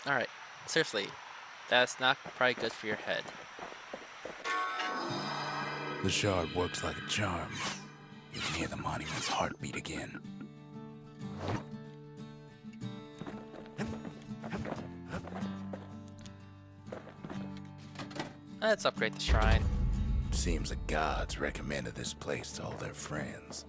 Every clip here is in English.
Alright, seriously, that's not probably good for your head. The shard works like a charm. You can hear the monument's heartbeat again. Let's upgrade the shrine. Seems the gods recommended this place to all their friends.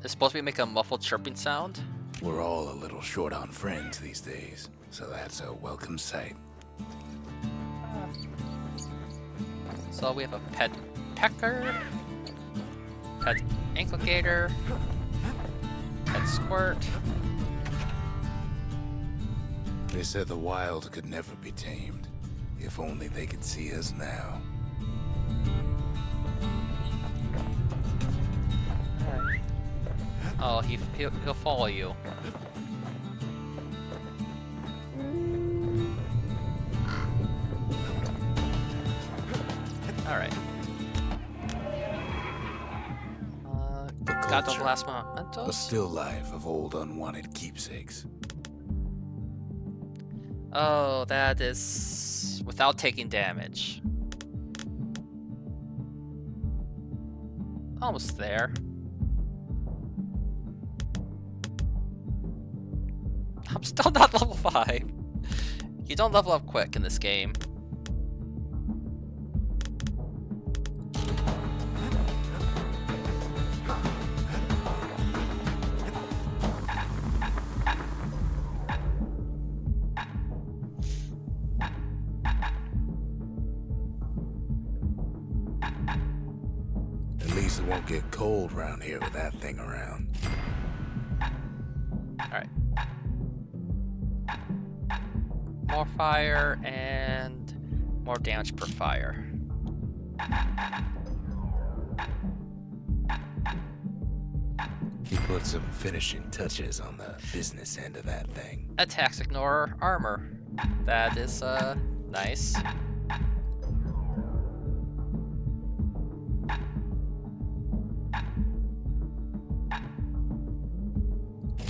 It's supposed to be make a muffled chirping sound. We're all a little short on friends these days, so that's a welcome sight. So we have a pet pecker, pet anklegator, pet squirt. They said the wild could never be tamed. If only they could see us now. Oh, he'll follow you. Alright. Got those Culture, last a mementos? still life of old unwanted keepsakes. Oh, that is without taking damage. Almost there. I'm still not level 5. You don't level up quick in this game. At least it won't get cold around here with that thing around. Alright. More fire and more damage per fire. He put some finishing touches on the business end of that thing. Attacks ignore armor. That is, nice.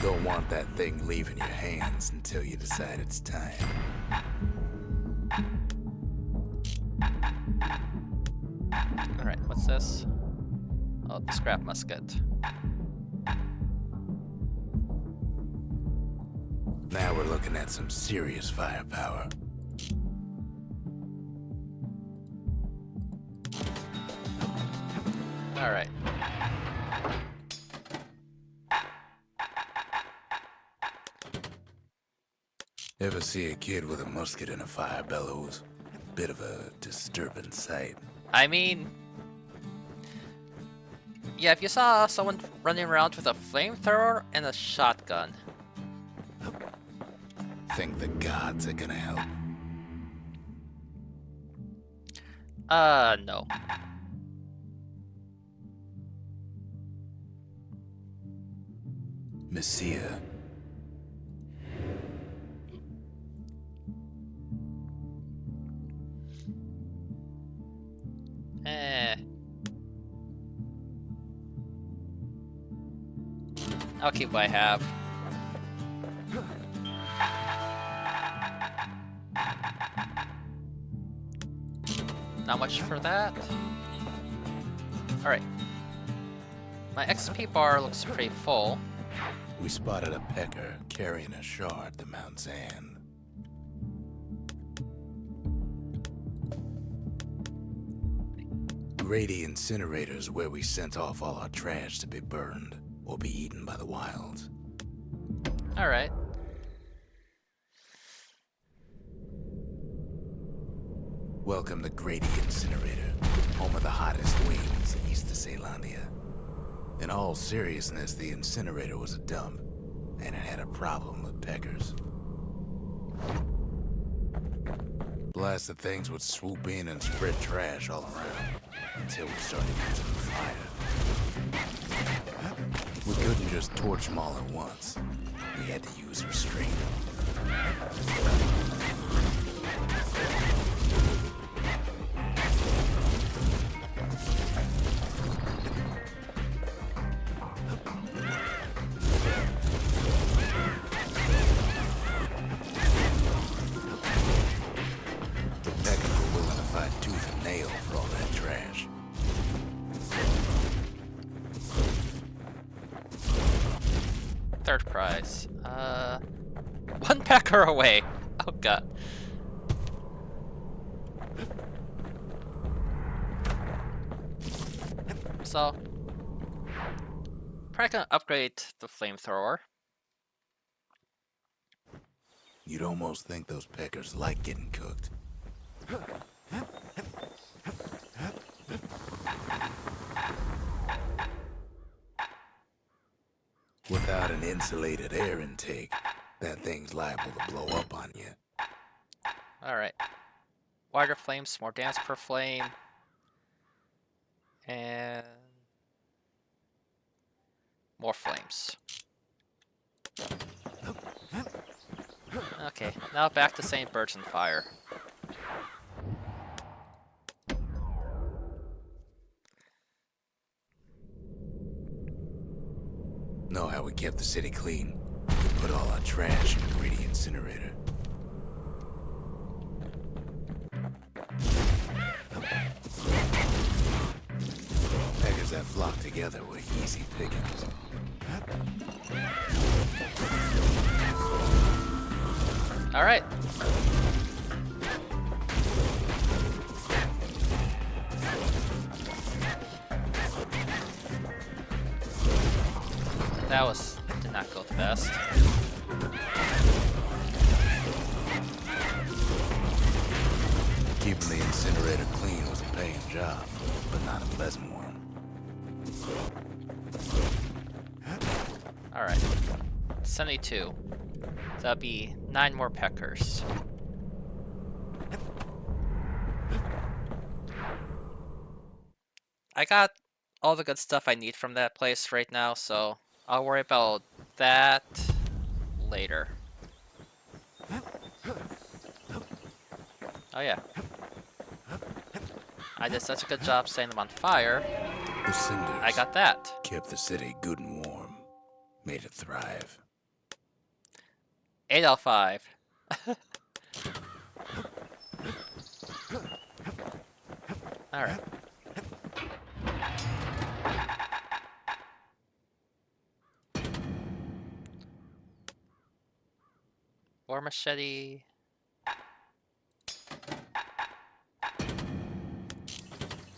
Don't want that thing leaving your hands until you decide it's time. Alright, what's this? Oh, the scrap musket. Now we're looking at some serious firepower. Alright. Ever see a kid with a musket and a fire bellows? Bit of a disturbing sight. I mean... Yeah, if you saw someone running around with a flamethrower and a shotgun. Think the gods are gonna help. No. Messiah. Eh. I'll keep what I have. Not much for that. Alright. My XP bar looks pretty full. We spotted a pecker carrying a shard to Mount Zan. Grady Incinerator's where we sent off all our trash to be burned or be eaten by the wilds. Alright. Welcome to Grady Incinerator, home of the hottest wings east of Ceylondia. In all seriousness, the incinerator was a dump, and it had a problem with peckers. Blasted things would swoop in and spread trash all around, until we started using fire. We couldn't just torch them all at once. We had to use restraint. Third prize. One pecker away. Oh god. So, probably gonna upgrade the flamethrower. You'd almost think those peckers like getting cooked. Without an insulated air intake, that thing's liable to blow up on you. Alright. Wider flames, more damage per flame. And more flames. Okay, now back to St. Birch and Fire. Know how we kept the city clean? We put all our trash in the greedy incinerator. Peckers that flock together were easy pickings. Alright. Did not go the best. Keeping the incinerator clean was a paying job, but not a pleasant one. Alright. 72. That'll be 9 more peckers. I got all the good stuff I need from that place right now, so I'll worry about that later. Oh yeah. I did such a good job setting them on fire. The cinders I got that. kept the city good and warm, made it thrive. 8 out of 5. Alright. War machete.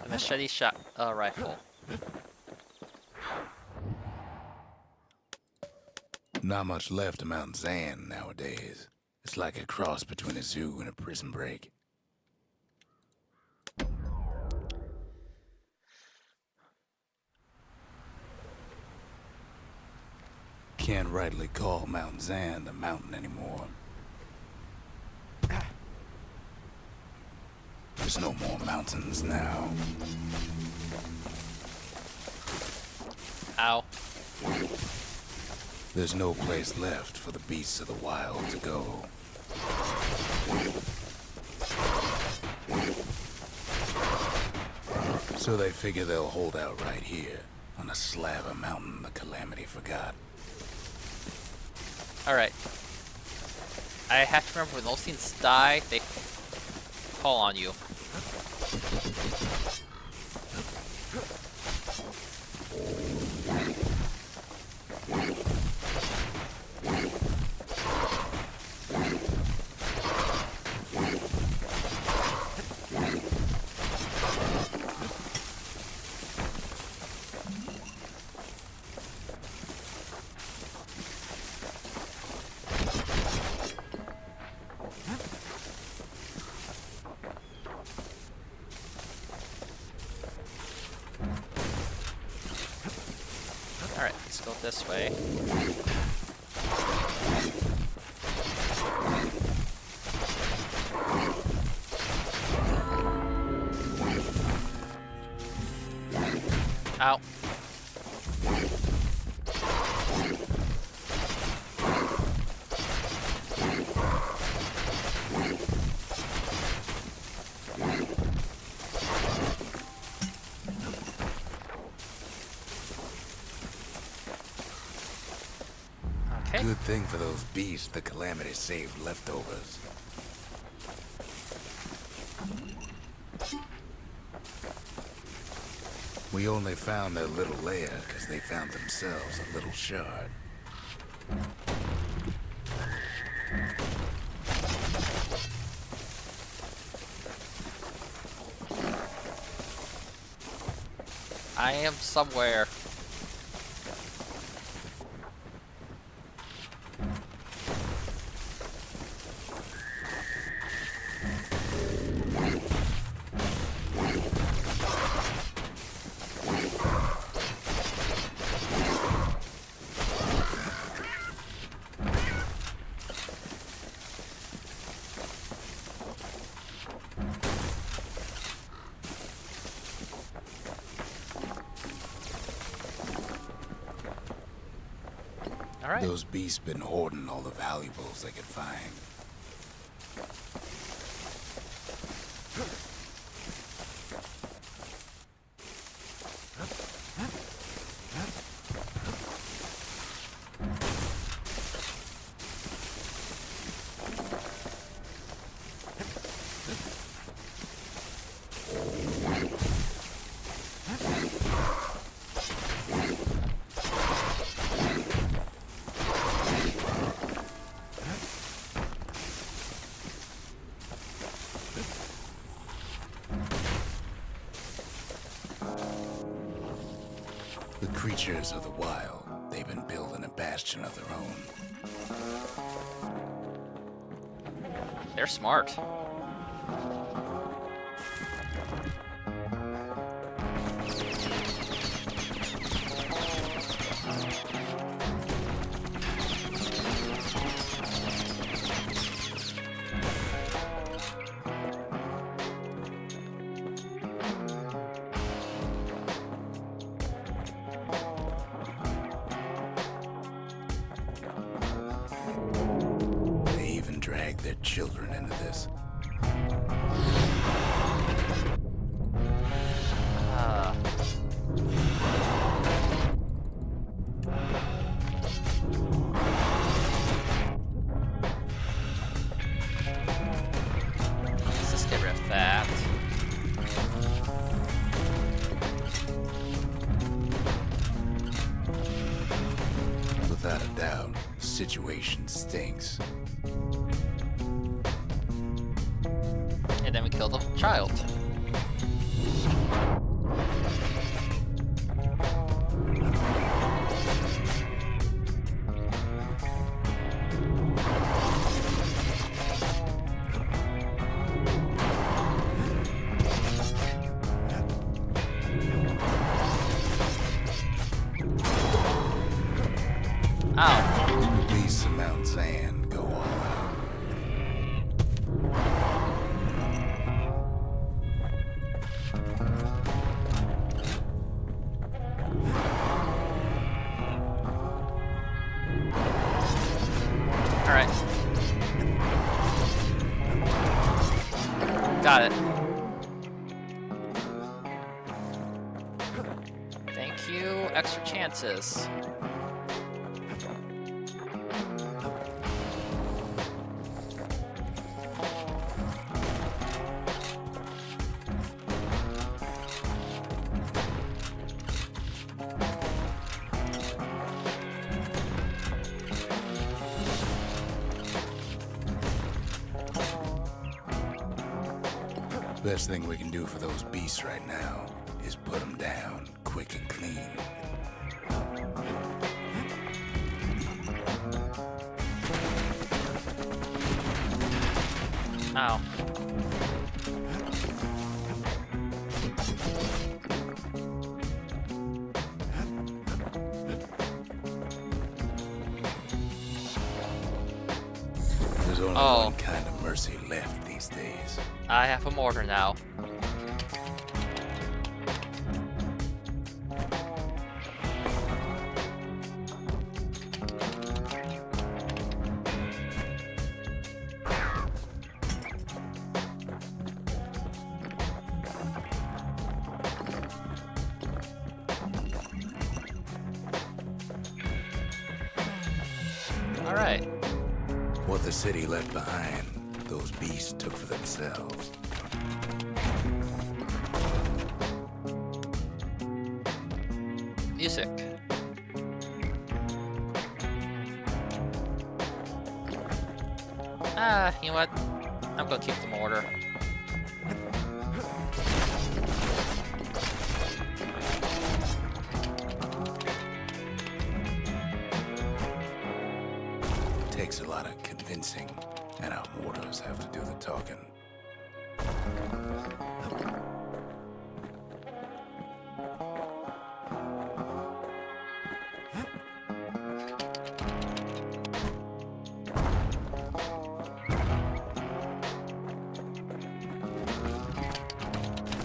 A machete shot rifle. Not much left of Mount Zan nowadays. It's like a cross between a zoo and a prison break. Can't rightly call Mount Zan a mountain anymore. There's no more mountains now. Ow. There's no place left for the beasts of the wild to go. So they figure they'll hold out right here, on a slab of mountain the Calamity forgot. Alright. I have to remember when those things die, they fall on you. Alright, let's go this way. Ow. Okay. Good thing for those beasts the Calamity saved leftovers. We only found their little lair because they found themselves a little shard. I am somewhere. All right. Those beasts been hoarding all the valuables they could find. The creatures of the wild, they've been building a bastion of their own. They're smart. They even drag their children into this. Let's just get rid of that. Without a doubt, the situation stinks. And then we kill the child. Ow. The beasts of Mount Zan go all out. Alright. Got it. Thank you. Extra chances. Best thing we can do for those beasts right now is put them down quick and clean. Ow. There's only Oh. one kind of mercy left these days. I have a mortar now. Alright. What the city left behind, those beasts took for themselves. Music. You know what? I'm gonna keep the mortar. Takes a lot of convincing, and our mortars have to do the talking.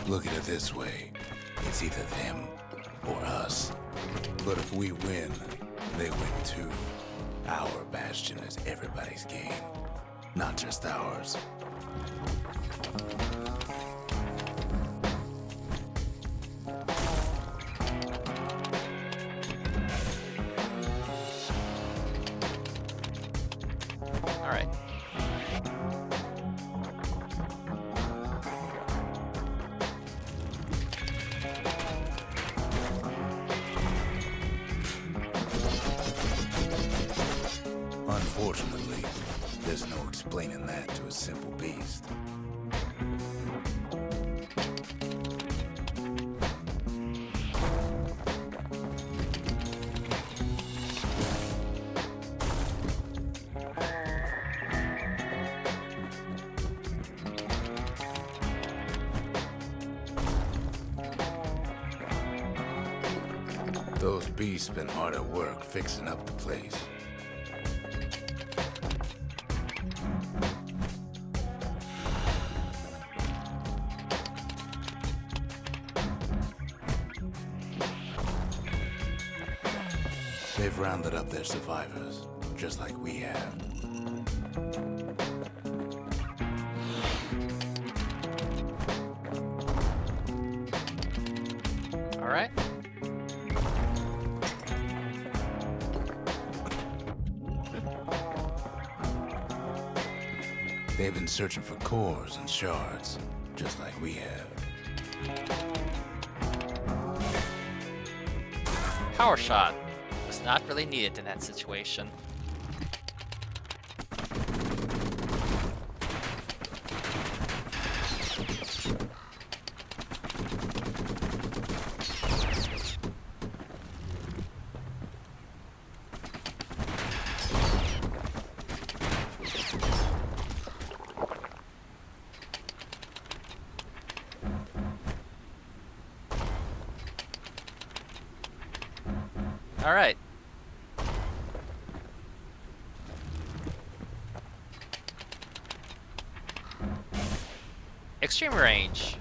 Look at it this way. It's either them or us. But if we win, they win too. Our Bastion is everybody's game, not just ours. Alright. Unfortunately, there's no explaining that to a simple beast. Those beasts been hard at work fixing up the place. They've rounded up their survivors, just like we have. Alright. They've been searching for cores and shards, just like we have. Power shot was not really needed in that situation. All right. Extreme range.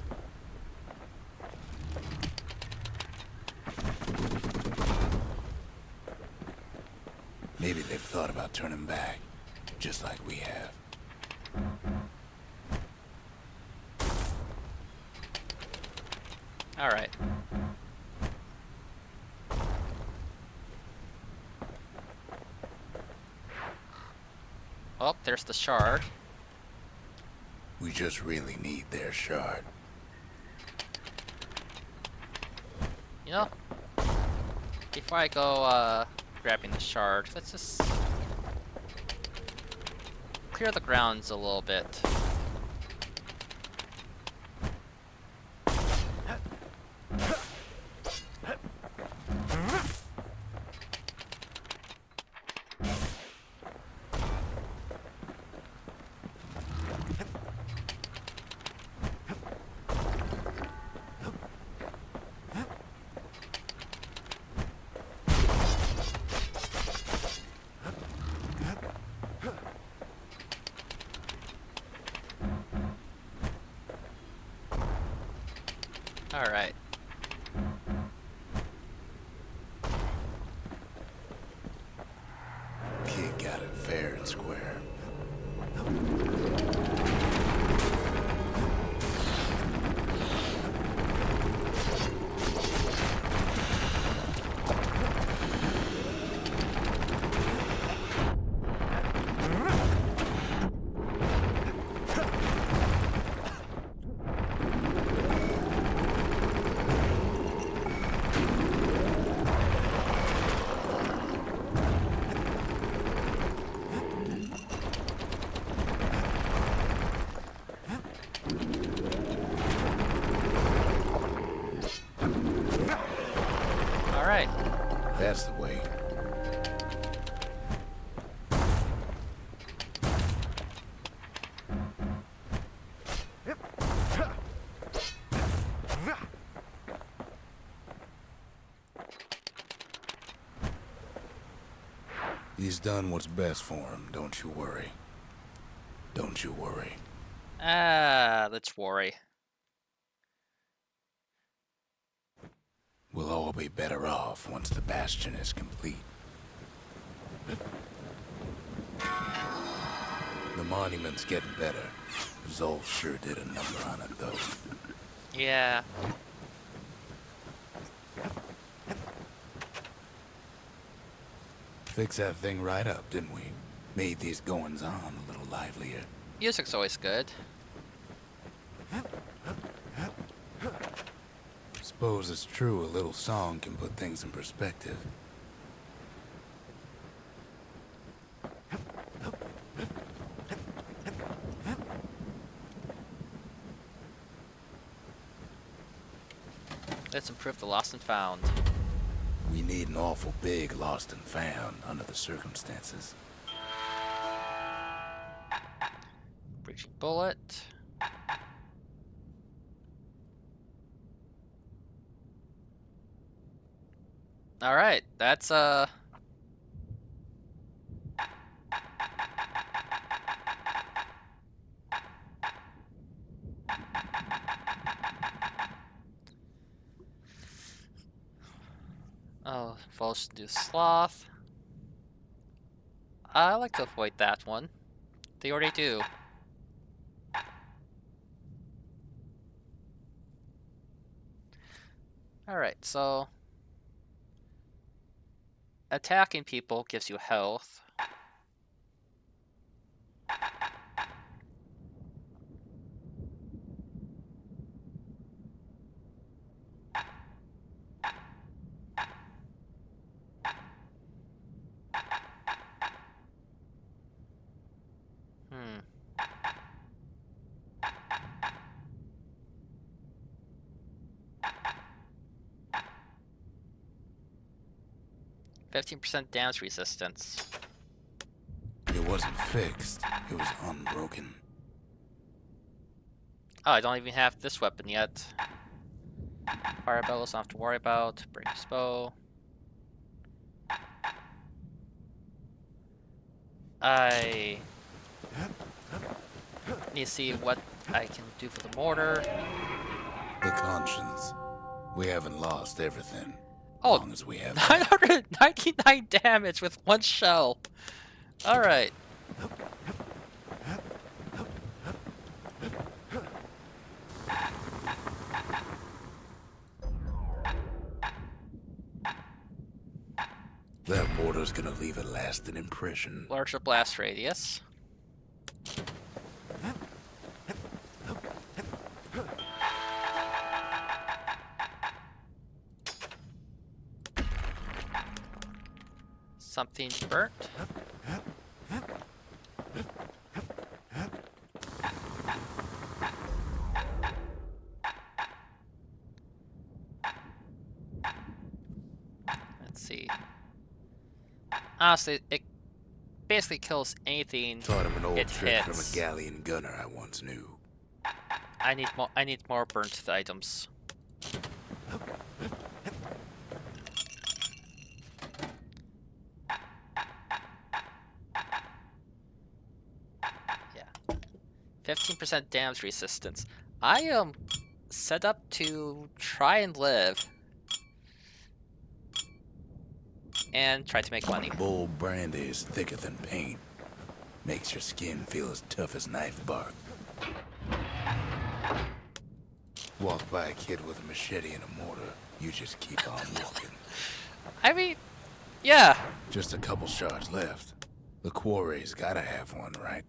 Maybe they've thought about turning back, just like we have. All right. Oh, there's the shard. We just really need their shard. You know, before I go grabbing the shard, let's just clear the grounds a little bit. All right. Kid got it fair and square. He's done what's best for him, don't you worry. Don't you worry. Let's worry. We'll all be better off once the Bastion is complete. The monument's getting better. Zolf sure did a number on it, though. Yeah. Fixed that thing right up, didn't we? Made these goings-on a little livelier. Music's always good. Suppose it's true a little song can put things in perspective. Let's improve the lost and found. We need an awful big lost and found under the circumstances. Breaching bullet. Alright, that's oh, falls to sloth. I like to avoid that one. They already do. Alright, so attacking people gives you health. Hmm. 15% damage resistance. It wasn't fixed, it was unbroken. Oh, I don't even have this weapon yet. Fire bellows, don't have to worry about. Break his bow. I need to see what I can do for the mortar. The conscience. We haven't lost everything. Oh, As long as we have 999 damage with one shell. Alright. that mortar's gonna leave a lasting impression. Larger blast radius. Something burnt. Let's see. Honestly, it basically kills anything Taught him an old it trick hits. from a galleon gunner I once knew. I need more burnt items. Yeah. 15% damage resistance. I am set up to try and live. And try to make money. Bold brandy is thicker than paint. Makes your skin feel as tough as knife bark. Walk by a kid with a machete and a mortar, you just keep on walking. I mean, yeah. Just a couple shards left. The quarry's gotta have one, right?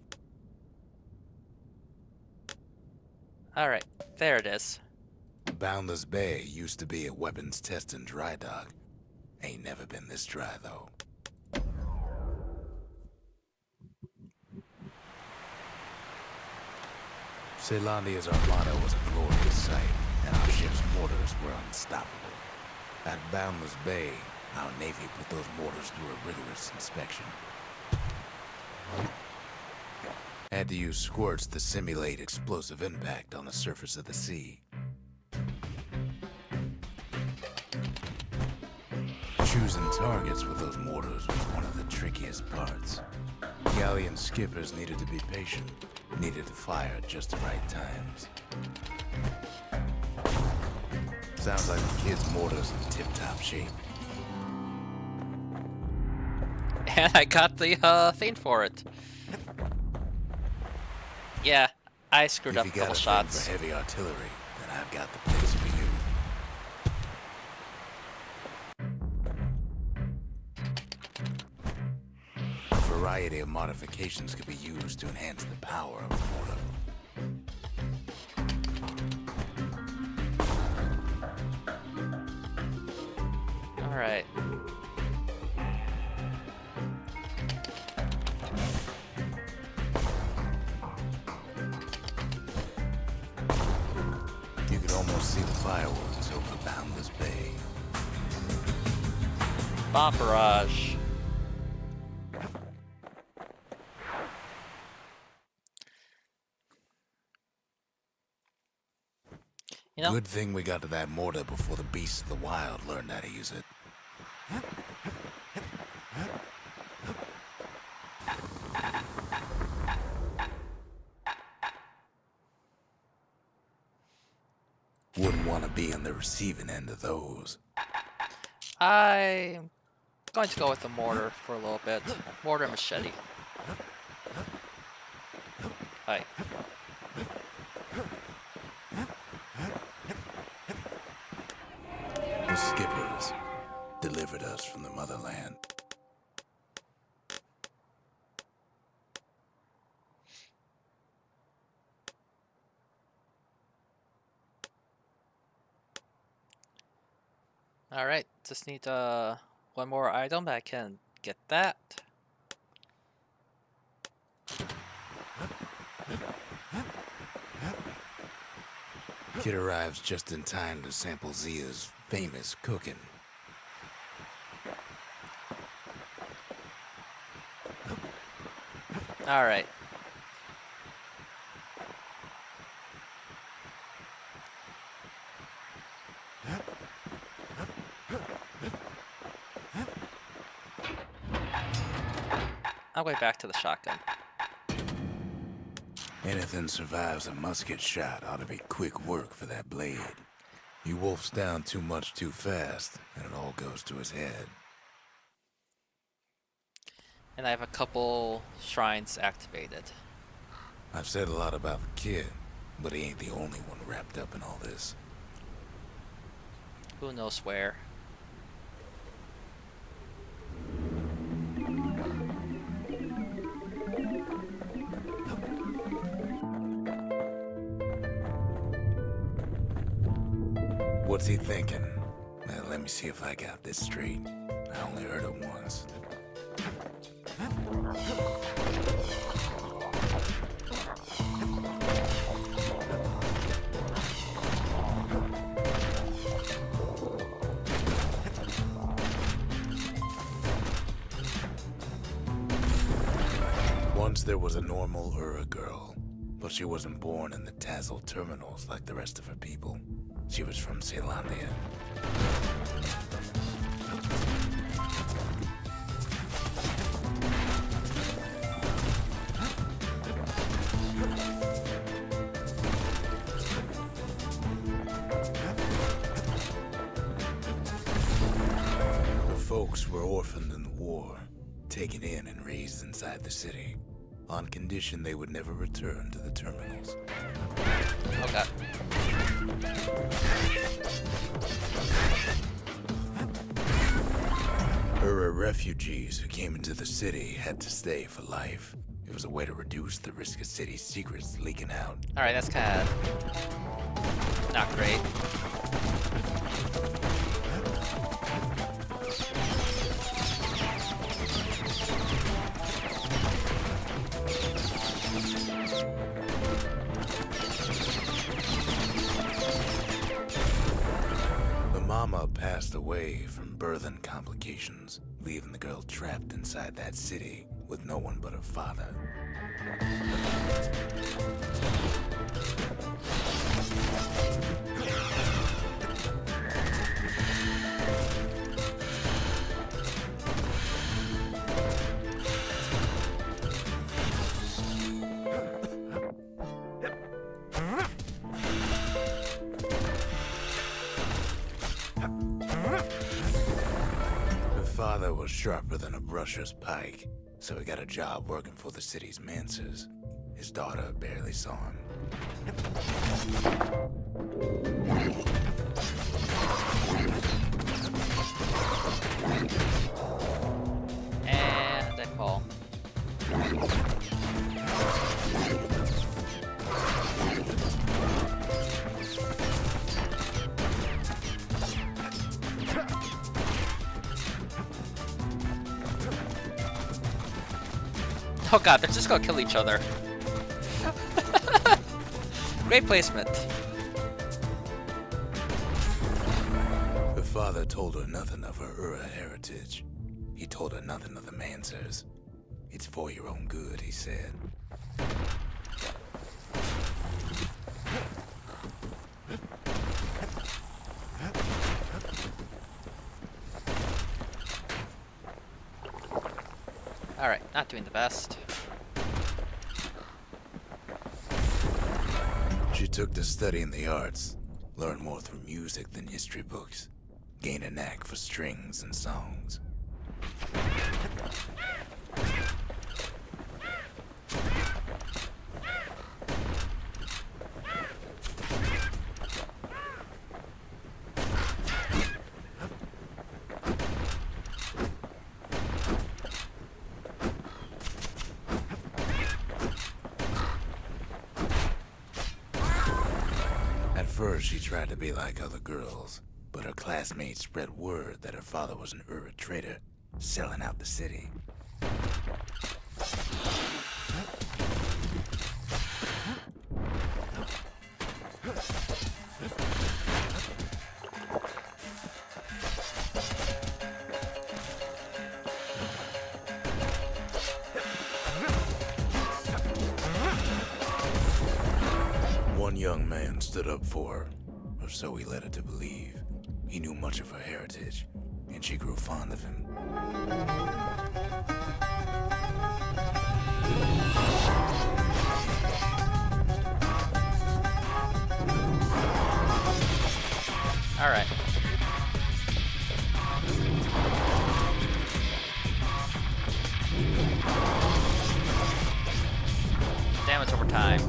Alright, there it is. Boundless Bay used to be a weapons test and dry dock. Ain't never been this dry, though. Ceylondia's armada was a glorious sight, and our ship's mortars were unstoppable. At Boundless Bay, our Navy put those mortars through a rigorous inspection. Had to use squirts to simulate explosive impact on the surface of the sea. Choosing targets with those mortars was one of the trickiest parts. Galleon skippers needed to be patient, needed to fire at just the right times. Sounds like the kid's mortar's in tip-top shape. And I got the thing for it. Yeah, I screwed up If a you couple got a shots. thing for heavy artillery, then I've got the place for you. A variety of modifications could be used to enhance the power of the mortar. Alright. You could almost see the fireworks over the boundless bay. Bomb barrage. You know, Good thing we got to that mortar before the beasts of the wild learned how to use it. Wouldn't want to be on the receiving end of those. I'm going to go with the mortar for a little bit. Mortar and machete. Hi. The skippers delivered us from the motherland. Alright, just need one more item. I can get that. Kid arrives just in time to sample Zia's famous cooking. Alright. I'll go back to the shotgun. Anything survives a musket shot ought to be quick work for that blade. He wolfs down too much too fast, and it all goes to his head. And I have a couple shrines activated. I've said a lot about the kid, but he ain't the only one wrapped up in all this. Who knows where? What's he thinking? Well, let me see if I got this straight. I only heard it once. Once there was a normal Ura girl, but she wasn't born in the Tazzle terminals like the rest of her people. She was from Ceylondia. Her folks were orphaned in the war, taken in and raised inside the city, on condition they would never return to the terminals. Okay. Ura refugees who came into the city had to stay for life. It was a way to reduce the risk of city secrets leaking out. Alright, that's kind of not great. The mama passed away from birthing complications, leaving the girl trapped inside that city with no one but her father. father was sharper than a brusher's pike, so he got a job working for the city's mancers. His daughter barely saw him. And I fall. Oh god, they're just gonna kill each other. Great placement. Her father told her nothing of her Ura heritage. He told her nothing of the Mancers. It's for your own good, he said. Alright, not doing the best. She took to studying the arts, learned more through music than history books, gained a knack for strings and songs. At first, she tried to be like other girls, but her classmates spread word that her father was an Ura trader, selling out the city. One young man stood up for her, or so he led her to believe. He knew much of her heritage, and she grew fond of him. Alright. Damage over time.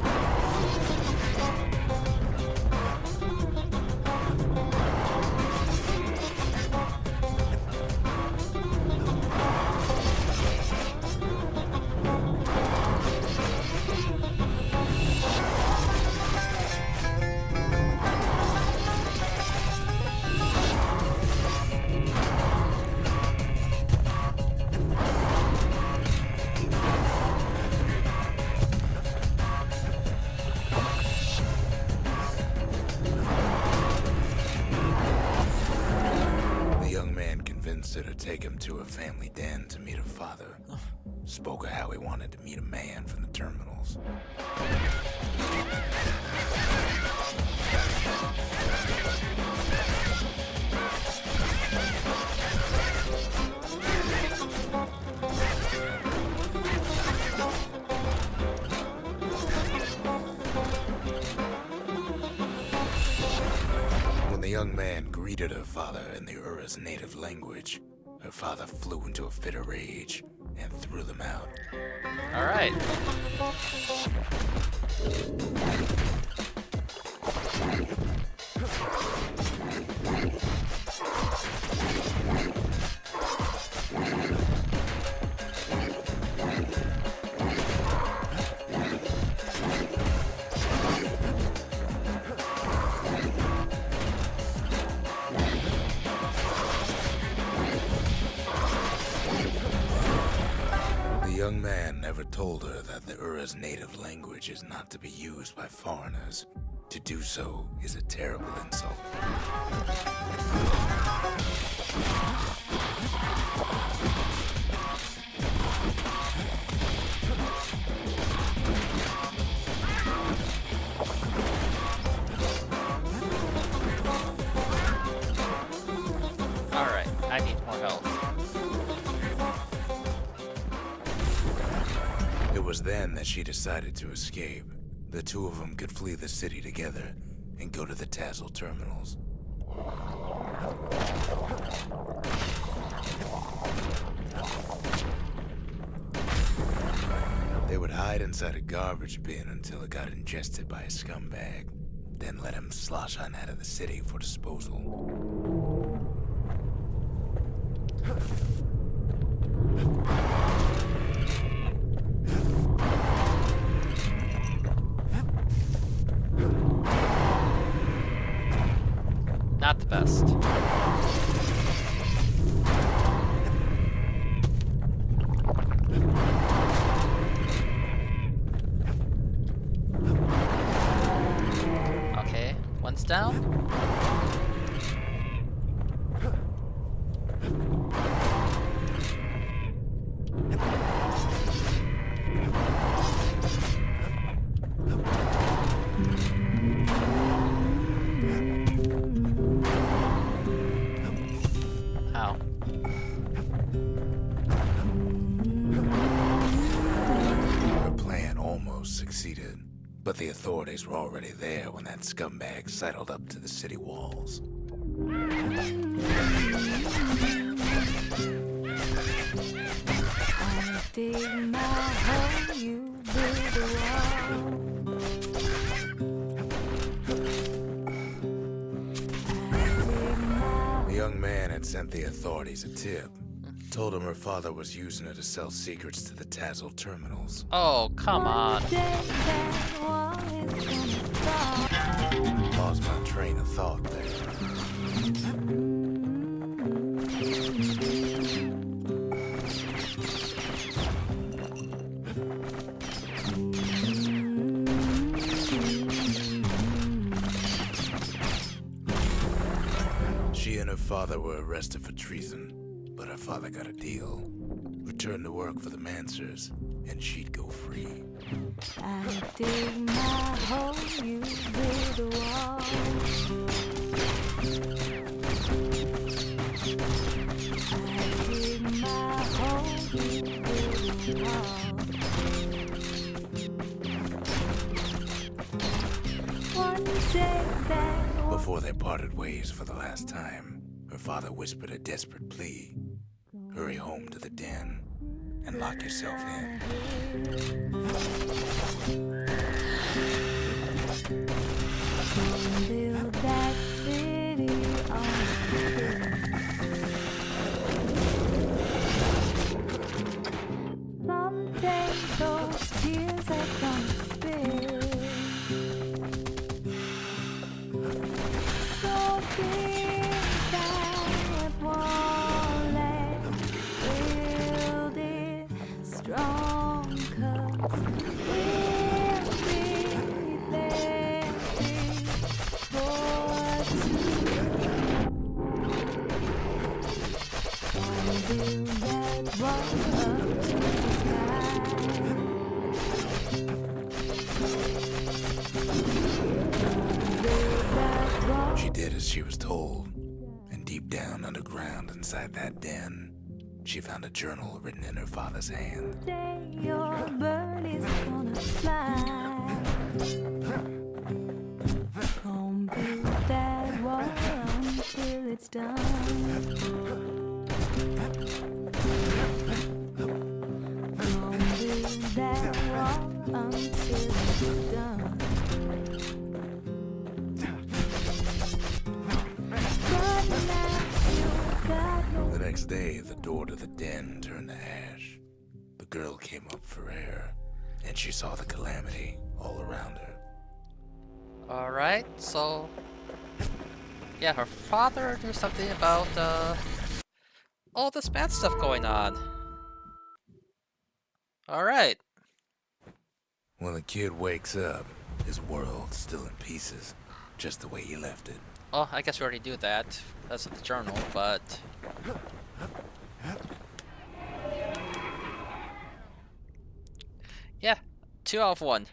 To take him to a family den to meet her father. Spoke of how he wanted to meet a man from the terminals. When the young man greeted her father in the Ura's native language, her father flew into a fit of rage and threw them out. Alright. The young man never told her that the Ura's native language is not to be used by foreigners. To do so is a terrible insult. Alright, I need more health. It was then that she decided to escape. The two of them could flee the city together and go to the Tassel terminals. They would hide inside a garbage bin until it got ingested by a scumbag, then let him slosh on out of the city for disposal. Not the best. Okay, one's down. Ow. Her plan almost succeeded, but the authorities were already there when that scumbag sidled up to the city walls. Dig my hole, you build a wall. The young man had sent the authorities a tip. Told him her father was using her to sell secrets to the Tassel terminals. Oh, come on. Lost my train of thought there. She and her father were arrested for treason, but her father got a deal. Returned to work for the Mansers, and she'd go free. I dig my hole, you build a wall. I dig my hole, you build a wall. One day that Before they parted ways for the last time, her father whispered a desperate plea. Hurry home to the den and lock yourself in. build that city on the hill. Someday those tears are gonna spill. So big that wall and build it strong, 'cause we'll be there before build that wall up to the sky. Build that wall. She did as she was told, and deep down underground inside that den, she found a journal written in her father's hand. Day your bird is gonna fly. Come build that wall until it's done. Come build that wall until it's done. But now you got no. The next day, the door to the den turned to ash. The girl came up for air, and she saw the calamity all around her. Alright, so... yeah, her father knew something about, all this bad stuff going on. Alright. When the kid wakes up, his world's still in pieces, just the way he left it. Well, I guess we already knew that. That's the journal, but... yeah, 2 out of 1.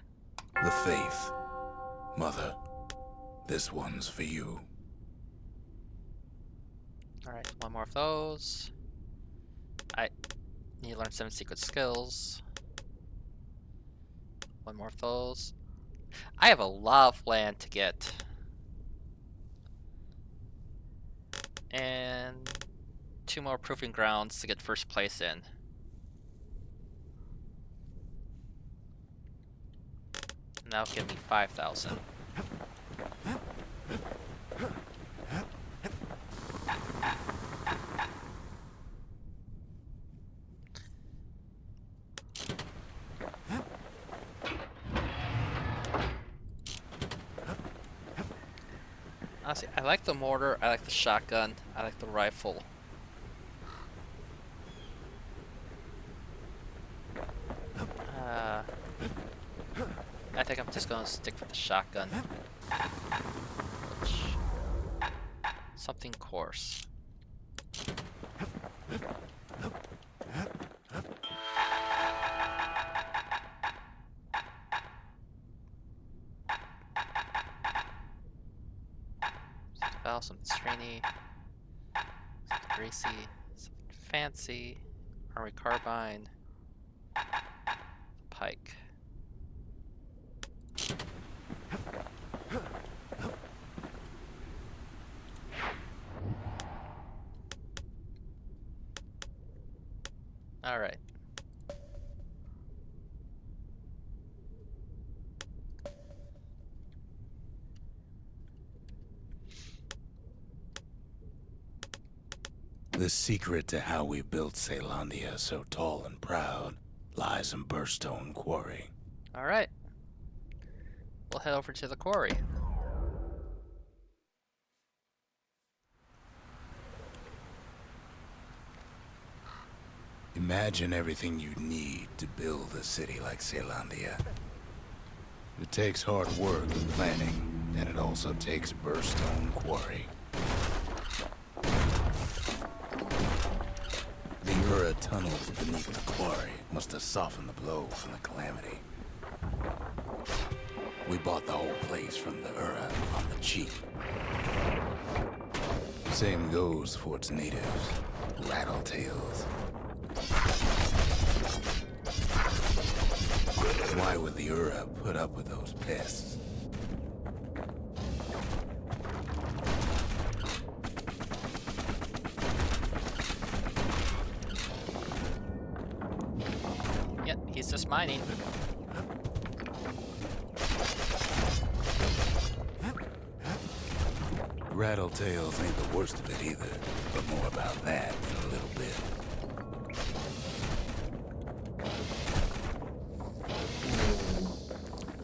The faith. Mother, this one's for you. Alright, 1 more of those. I need to learn 7 secret skills. 1 more of those. I have a lot of land to get. And 2 more proving grounds to get first place in. Now give me 5,000. Honestly, I like the mortar, I like the shotgun, I like the rifle. I think I'm just gonna stick with the shotgun. Something coarse. Something stringy, something greasy, something fancy, armory carbine, pike. All right. The secret to how we built Caelondia so tall and proud lies in Bastion Quarry. All right. We'll head over to the quarry. Imagine everything you need to build a city like Caelondia. It takes hard work and planning, and it also takes Bastion Quarry. The Ura tunnels beneath the quarry must have softened the blow from the calamity. We bought the whole place from the Ura on the cheap. Same goes for its natives, Rattletails. Why would the Ura put up with those pests? Yep, he's just mining. Rattletails ain't the worst of it either, but more about that in a little bit.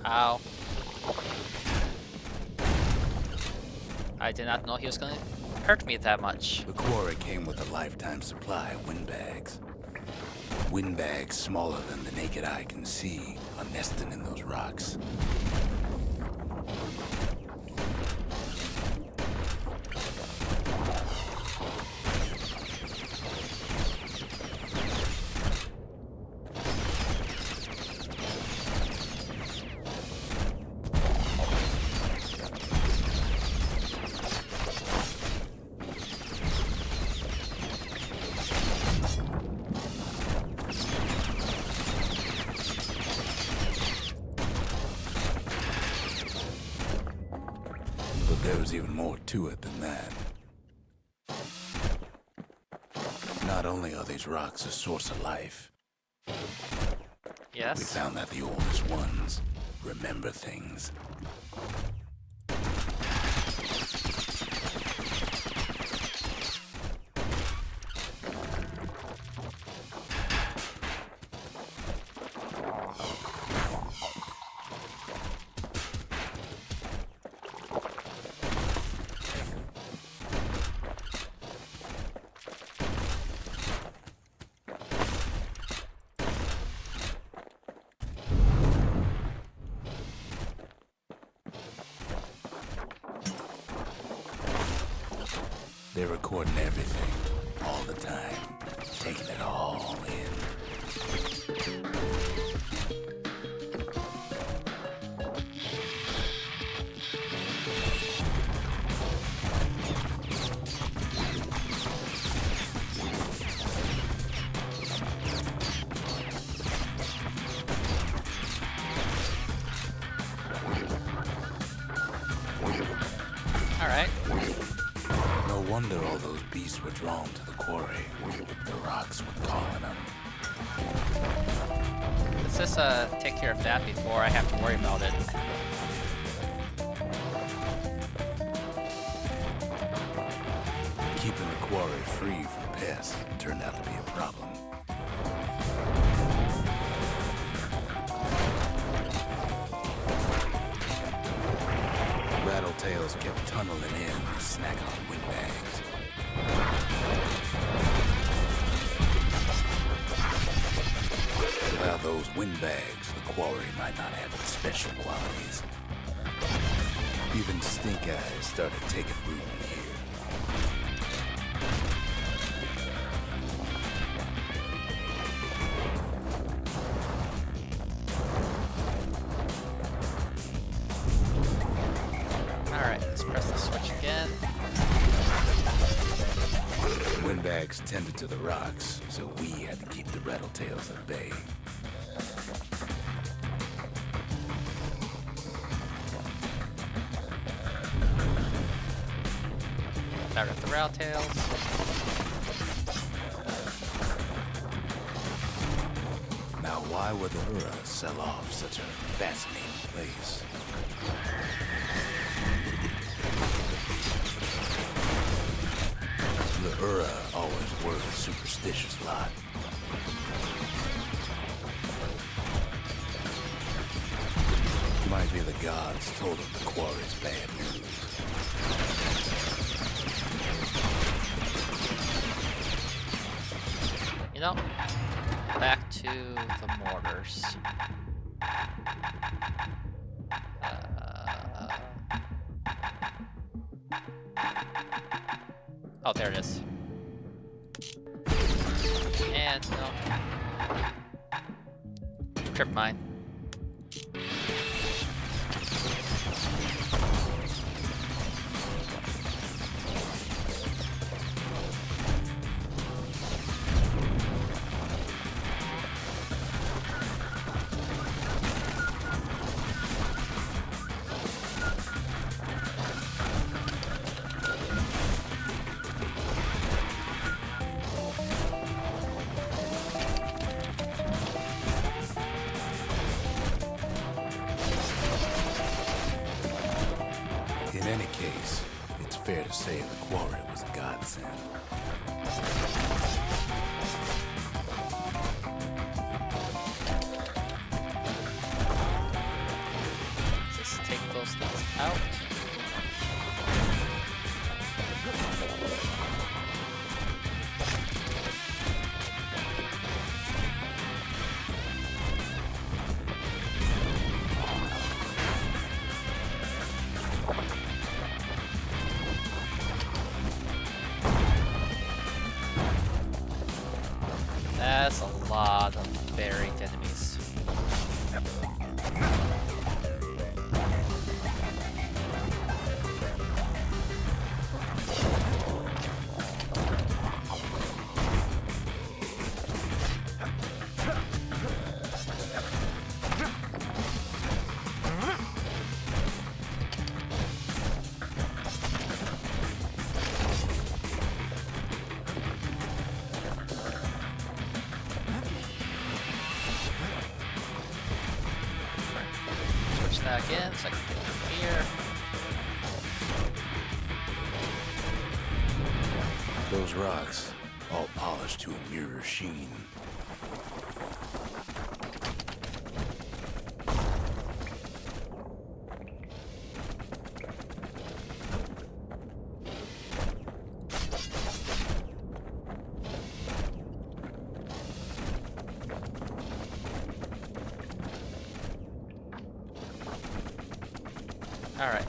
Ow. I did not know he was gonna hurt me that much. The quarry came with a lifetime supply of windbags. Windbags smaller than the naked eye can see are nesting in those rocks. But there's even more to it than that. Not only are these rocks a source of life, Yes. we found that the oldest ones remember things. They're recording everything, all the time, taking it all in. Alright. No wonder all those beasts were drawn to the quarry. The rocks were calling them. Let's Let's just take care of that before I have to worry about it. Keeping the quarry free from pests turned out to be a problem. Rattletails kept tunneling in to snack on windbags. Without those windbags, the quarry might not have its special qualities. Even stink eyes started taking root in here. Alright, let's press the switch again. Windbags tended to the rocks, so we had to keep the rattletails at bay. Fire up the rattletails. Now, why would the Ura sell off such a fascinating place? The Ura always were a superstitious lot. Might be the gods told them the quarry's bad news. You know, back to the mortars. Oh, there it is. And no. Trip mine. In any case, it's fair to say the quarry was a godsend. Just take those things out. That's a lot of buried enemies. Switch that again so I can get through here. Those rocks, all polished to a mirror sheen. All right.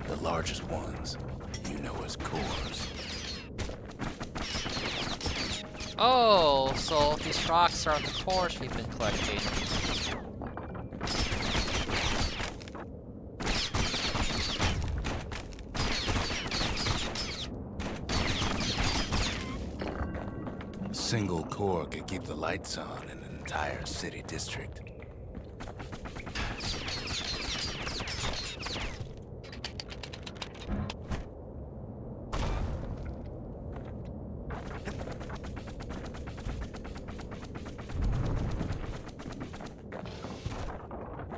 The largest ones, you know as cores. Oh, so these rocks are the cores we've been collecting. single core could keep the lights on in an entire city district.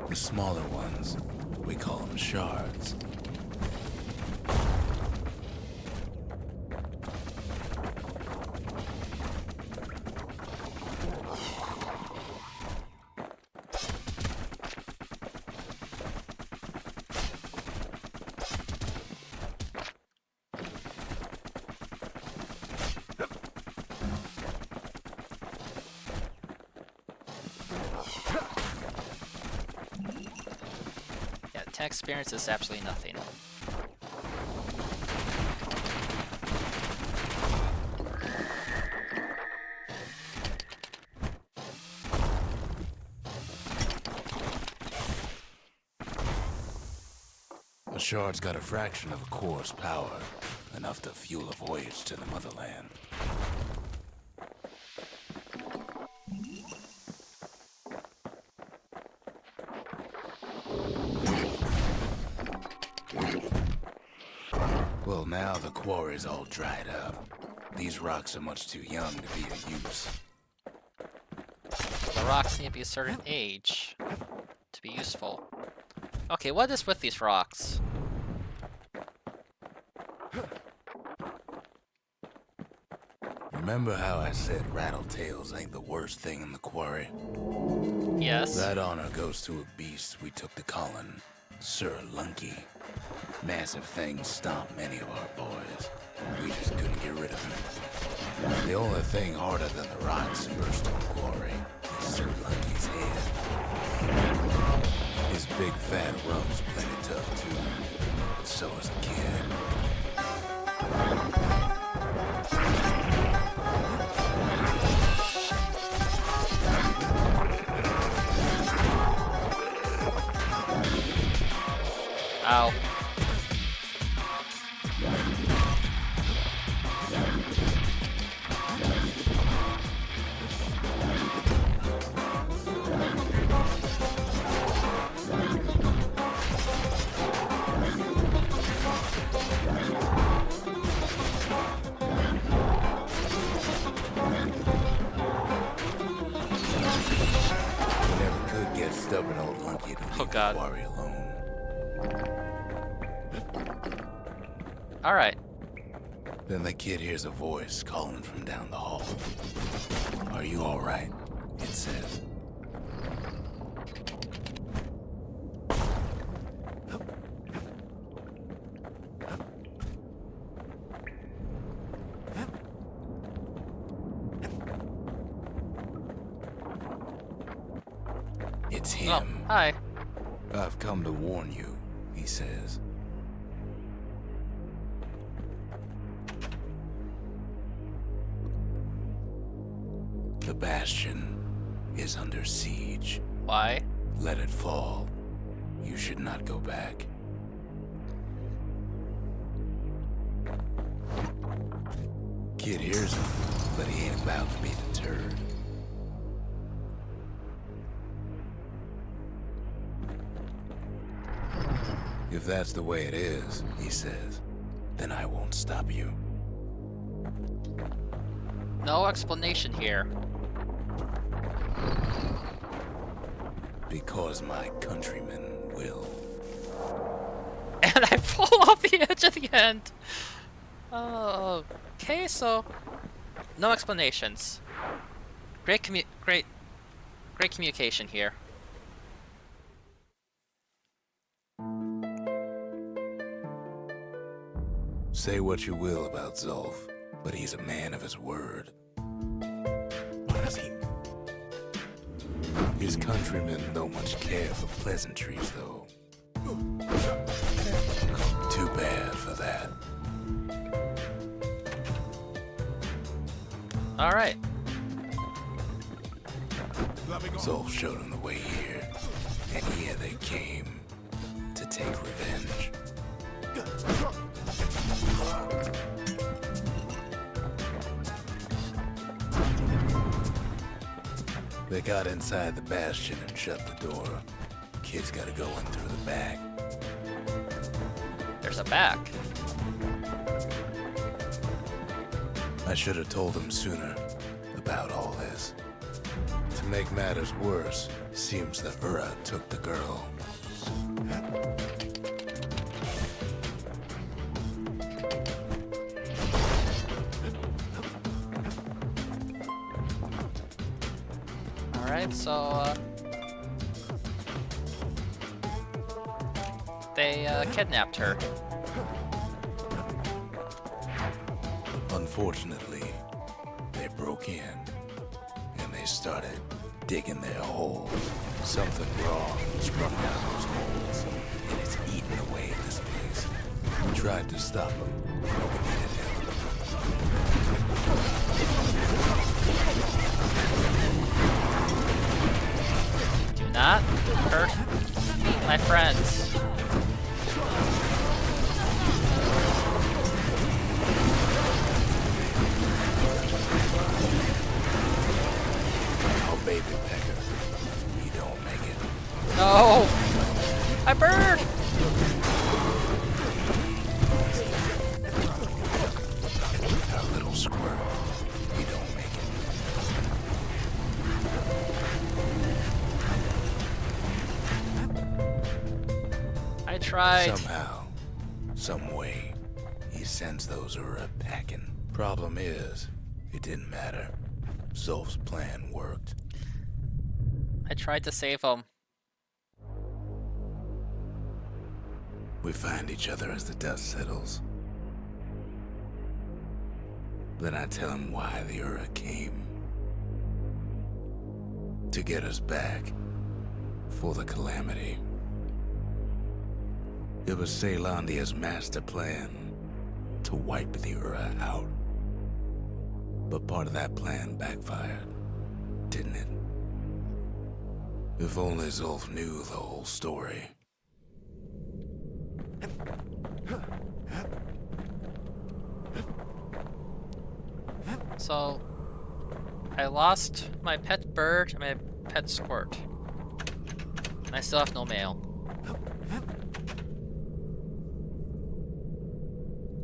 The smaller ones, we call them shards. Yeah, tech experience is absolutely nothing. A shard's got a fraction of a core's power, enough to fuel a voyage to the motherland. Well, now the quarry's all dried up. These rocks are much too young to be of use. The rocks need to be a certain age to be useful. Okay, what is with these rocks? Remember how I said rattletails ain't the worst thing in the quarry? Yes. That honor goes to a beast we took to Colin, Sir Lunky. Massive things stomped many of our boys. We just couldn't get rid of him. The only thing harder than the rocks first in the quarry is Sir Lunky's head. His big fat rump's plenty tough too, but so is the kid. Ow. We never could get stubborn old Lunky to leave God. the quarry alone. Alright. Then the kid hears a voice calling from down the hall. Are you all right? It says. It's Oh, him. hi. I've come to warn you, he says. The Bastion is under siege. Why? Let it fall. You should not go back. Kid hears him, but he ain't about to be deterred. If that's the way it is, he says, then I won't stop you. No explanation here. Because my countrymen will. And I fall off the edge at the end. Okay, so no explanations. Great communication here. Say what you will about Zulf, but he's a man of his word. What does he? His countrymen don't much care for pleasantries, though. Too bad for that. Alright. Zulf showed him the way here, and here they came to take revenge. They got inside the Bastion and shut the door. Kid's gotta go in through the back. There's a back. I should have told him sooner about all this. To make matters worse, seems the Ura took the girl. Alright, so, they, kidnapped her. Unfortunately, they broke in, and they started digging their hole. Something wrong sprung out of those holes, and it's eating away at this place. We tried to stop him, but we needed help. Do not hurt my friends. Oh, baby pecker, you don't make it. No! I burned! Our little squirt, you don't make it. I tried. Somehow, some way, he sends those Ura packing. Problem is, it didn't matter. Zolf's plan worked. I tried to save him. We find each other as the dust settles. Then I tell him why the Ura came. To get us back. For the calamity. It was Caelondia's master plan to wipe the Ura out. But part of that plan backfired, didn't it? If only Zolf knew the whole story. So, I lost my pet bird and my pet squirt. And I still have no mail.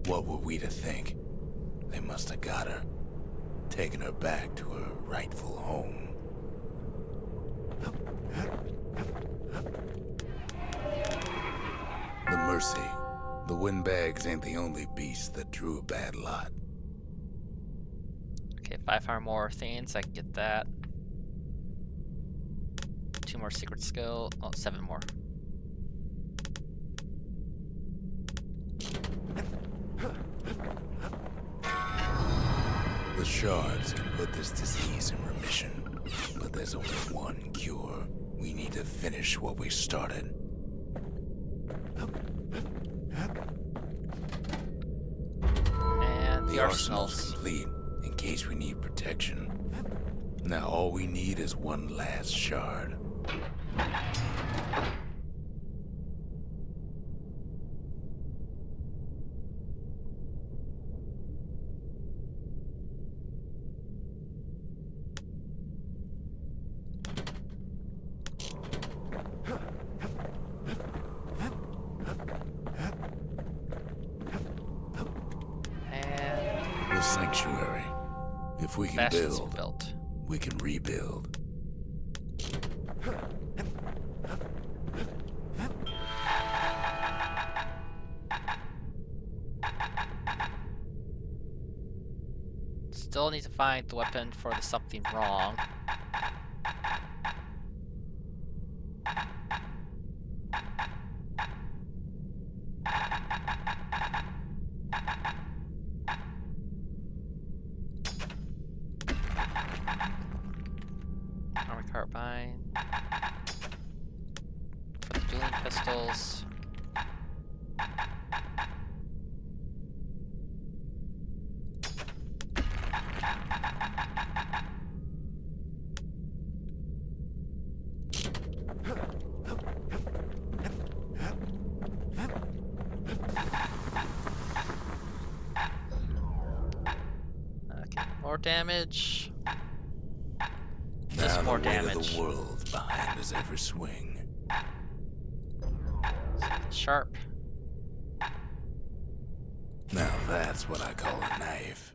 What were we to think? They must have got her, taken her back to her rightful home. The Mercy. The windbags ain't the only beast that drew a bad lot. Okay, 500 more things, I can get that. 2 more secret skill, oh, 7 more. The shards can put this disease in remission, but there's only one cure. We need to finish what we started. And the arsenal's arsenals. complete, in case we need protection. Now all we need is one last shard. And The sanctuary. If we can Bastion's build, built. we can rebuild. Still need to find the weapon for the something wrong. Armor carbine. For the dueling pistols. Okay, more damage. just Now more the weight of damage. the world behind his every swing. Sharp. Now that's what I call a knife.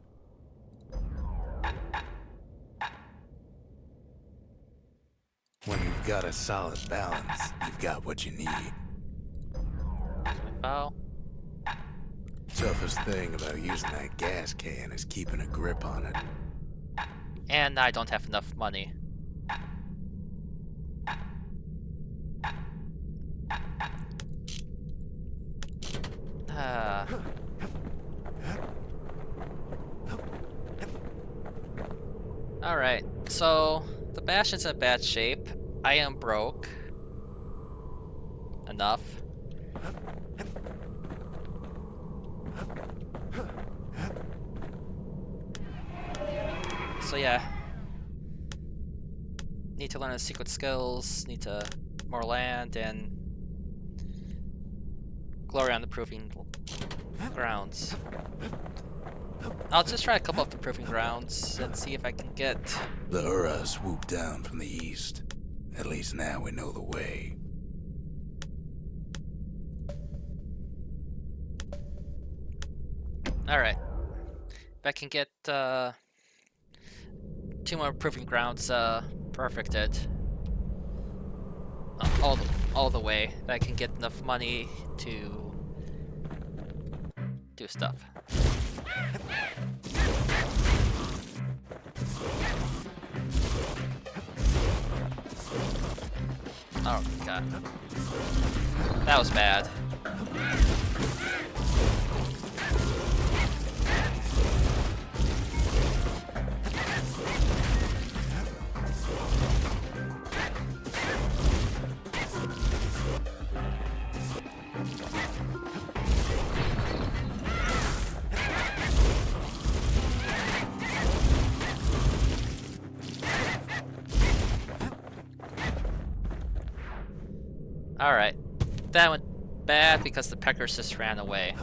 When you've got a solid balance, you've got what you need. There's my bow. Toughest thing about using that gas can is keeping a grip on it. And I don't have enough money. Ah. Alright, so the Bastion's in bad shape. I am broke. Enough. So yeah. Need to learn the secret skills, need to more land, and glory on the proving grounds. I'll just try a couple of the proving grounds and see if I can get... The Ura swooped down from the east. At least now we know the way. Alright. If I can get 2 more proving grounds perfected. All the way. If I can get enough money to do stuff. Oh god. That was bad. Alright. That went bad because the peckers just ran away.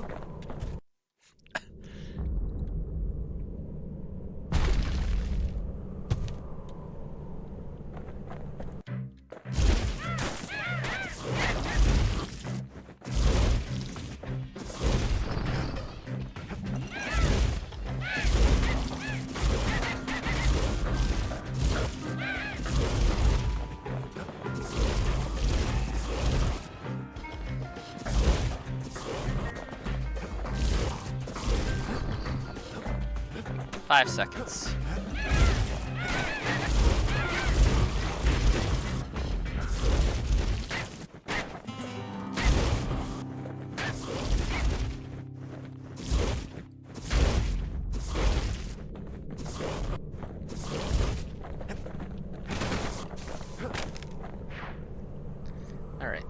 Five seconds. All right.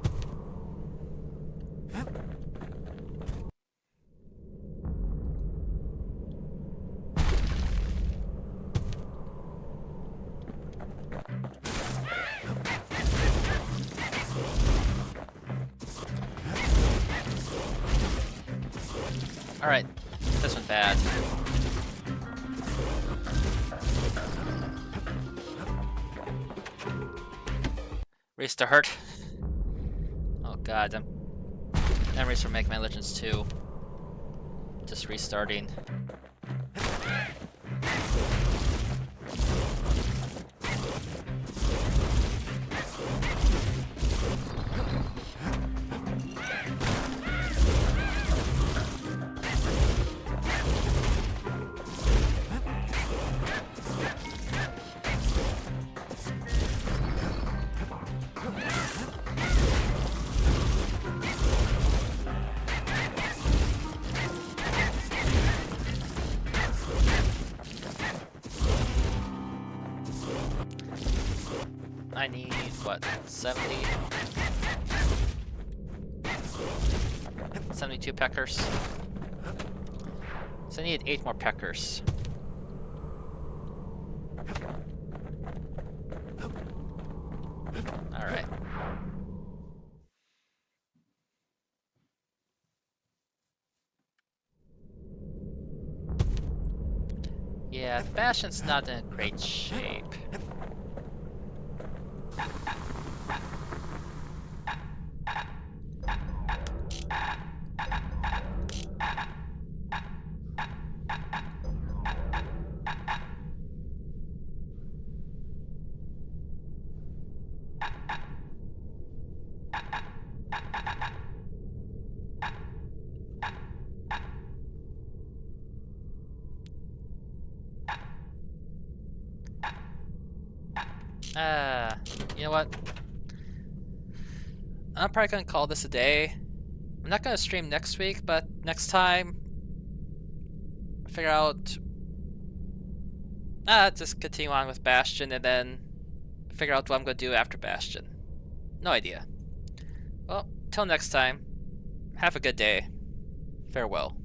Alright, this went bad. Restart. Oh god, memories from Make My Legends 2. Just restarting. I need, what, 70? 72 peckers. So I need 8 more peckers. Alright. Yeah, Bastion's not in great shape. You know what? I'm probably gonna call this a day. I'm not gonna stream next week, but next time, figure out. Just continue on with Bastion and then figure out what I'm gonna do after Bastion. No idea. Well, till next time, have a good day. Farewell.